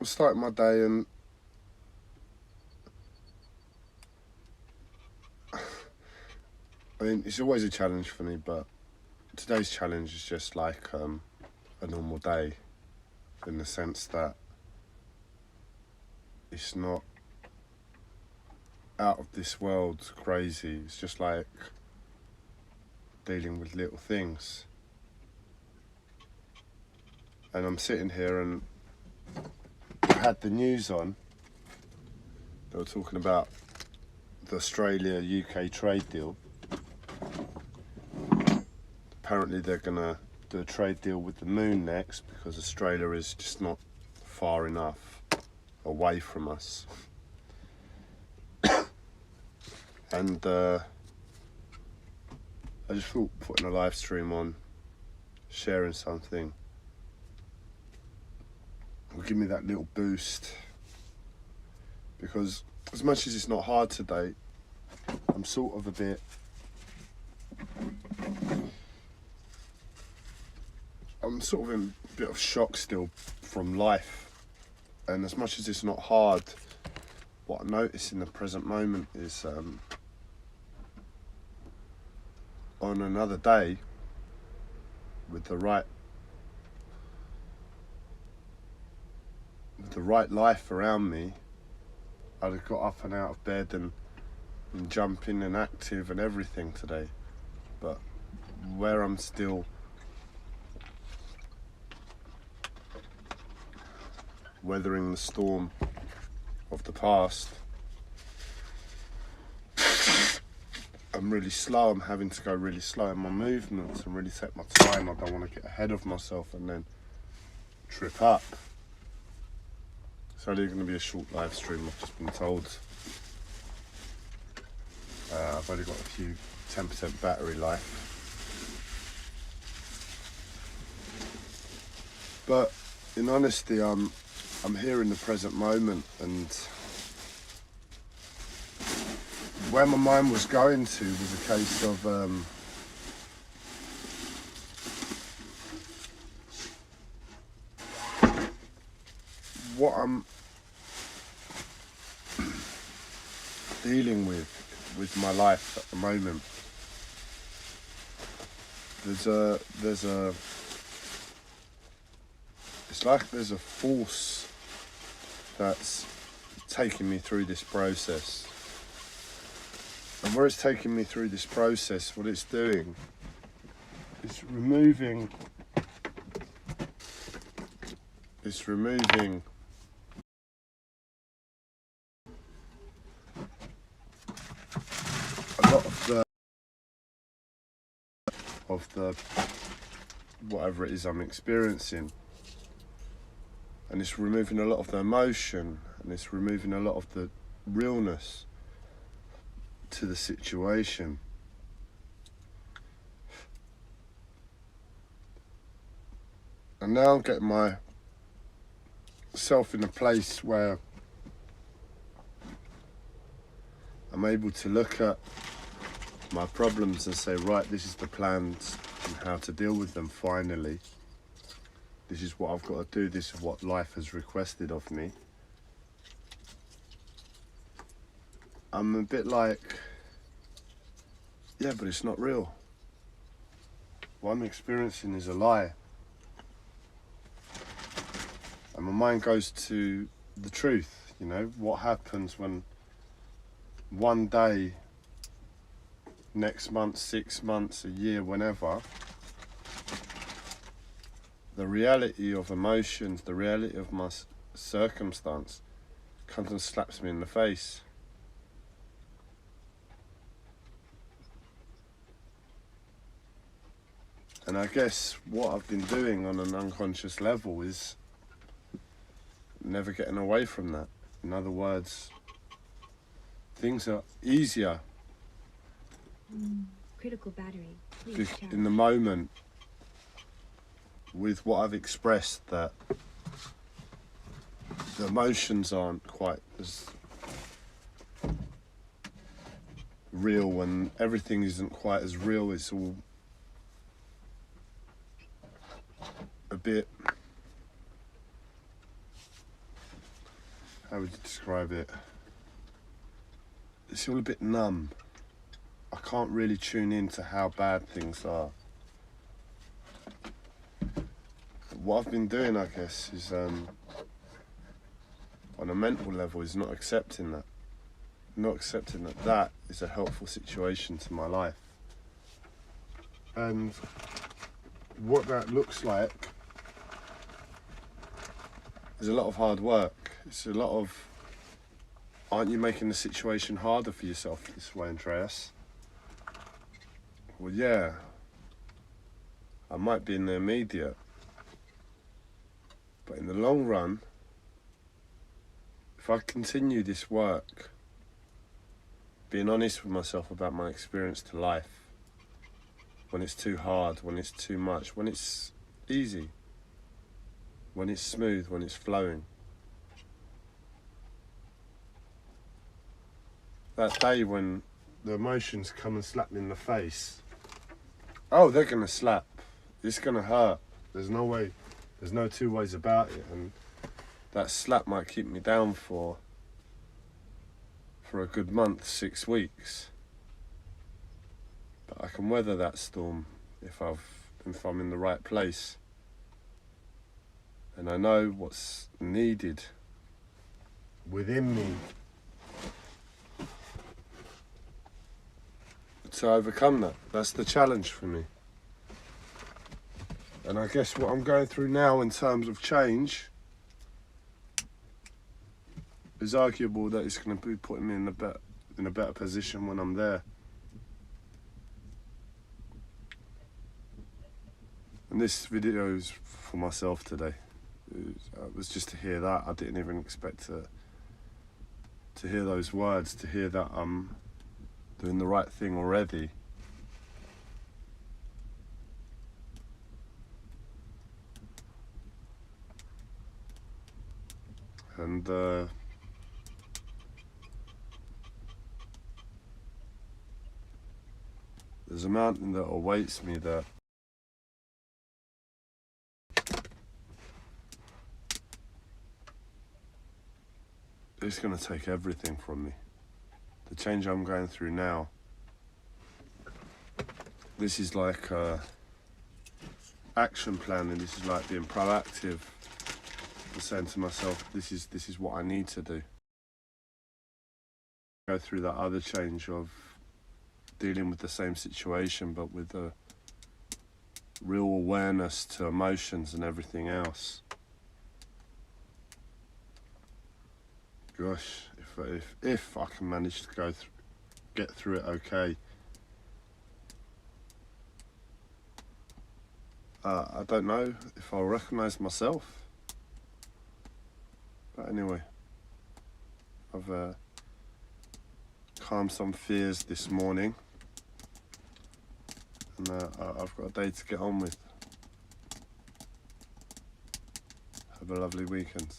starting my day, and I mean, it's always a challenge for me, but today's challenge is just like a normal day, in the sense that it's not out of this world crazy. It's just like dealing with little things. And I'm sitting here, and I had the news on. They were talking about the Australia-UK trade deal. Apparently they're gonna do a trade deal with the moon next, because Australia is just not far enough away from us. And I just thought putting a live stream on, sharing something, will give me that little boost. Because as much as it's not hard today, I'm sort of a bit in a bit of shock still from life. And as much as it's not hard, what I notice in the present moment is on another day, with the right life around me, I'd have got up and out of bed and jumping and active and everything today. But where I'm still weathering the storm of the past, I'm really slow. I'm having to go really slow in my movements and really take my time. I don't want to get ahead of myself and then trip up. It's only going to be a short live stream, I've just been told. I've only got a few 10% battery life. But in honesty, I'm here in the present moment, and where my mind was going to was a case of what I'm dealing with my life at the moment. It's like there's a force that's taking me through this process. And where it's taking me through this process, what it's doing is removing a lot of the whatever it is I'm experiencing. And it's removing a lot of the emotion, and it's removing a lot of the realness to the situation. And now I'm getting myself in a place where I'm able to look at my problems and say, right, this is the plans and how to deal with them finally. This is what I've got to do. This is what life has requested of me. I'm a bit like, yeah, but it's not real. What I'm experiencing is a lie. And my mind goes to the truth, you know, what happens when one day, next month, 6 months, a year, whenever, the reality of emotions, the reality of my circumstance comes and slaps me in the face. And I guess what I've been doing on an unconscious level is never getting away from that. In other words, things are easier critical battery. Please charge. in the moment with what I've expressed, that the emotions aren't quite as real, and everything isn't quite as real. It's all a bit how would you describe it? It's all a bit numb. I can't really tune into how bad things are. What I've been doing, I guess, is on a mental level, is not accepting that. Not accepting that that is a helpful situation to my life. And what that looks like is a lot of hard work. It's a lot of, aren't you making the situation harder for yourself this way, Andreas? Well, yeah, I might be in the immediate, but in the long run, if I continue this work, being honest with myself about my experience to life, when it's too hard, when it's too much, when it's easy, when it's smooth, when it's flowing. That day when the emotions come and slap me in the face, oh, they're gonna slap. It's gonna hurt. There's no way, there's no two ways about it. And that slap might keep me down for a good month, 6 weeks. But I can weather that storm if I'm in the right place. And I know what's needed within me to overcome that. That's the challenge for me. And I guess what I'm going through now in terms of change is arguable that it's going to be putting me in a better position when I'm there. And this video is for myself today. It was just to hear that. I didn't even expect to hear those words, to hear that I'm doing the right thing already. And there's a mountain that awaits me that it's going to take everything from me. The change I'm going through now, this is like action planning. This is like being proactive and saying to myself, this is what I need to do. Go through that other change of dealing with the same situation, but with a real awareness to emotions and everything else. Gosh, if I can manage to get through it okay. I don't know if I'll recognise myself. But anyway, I've calmed some fears this morning, and I've got a day to get on with. Have a lovely weekend.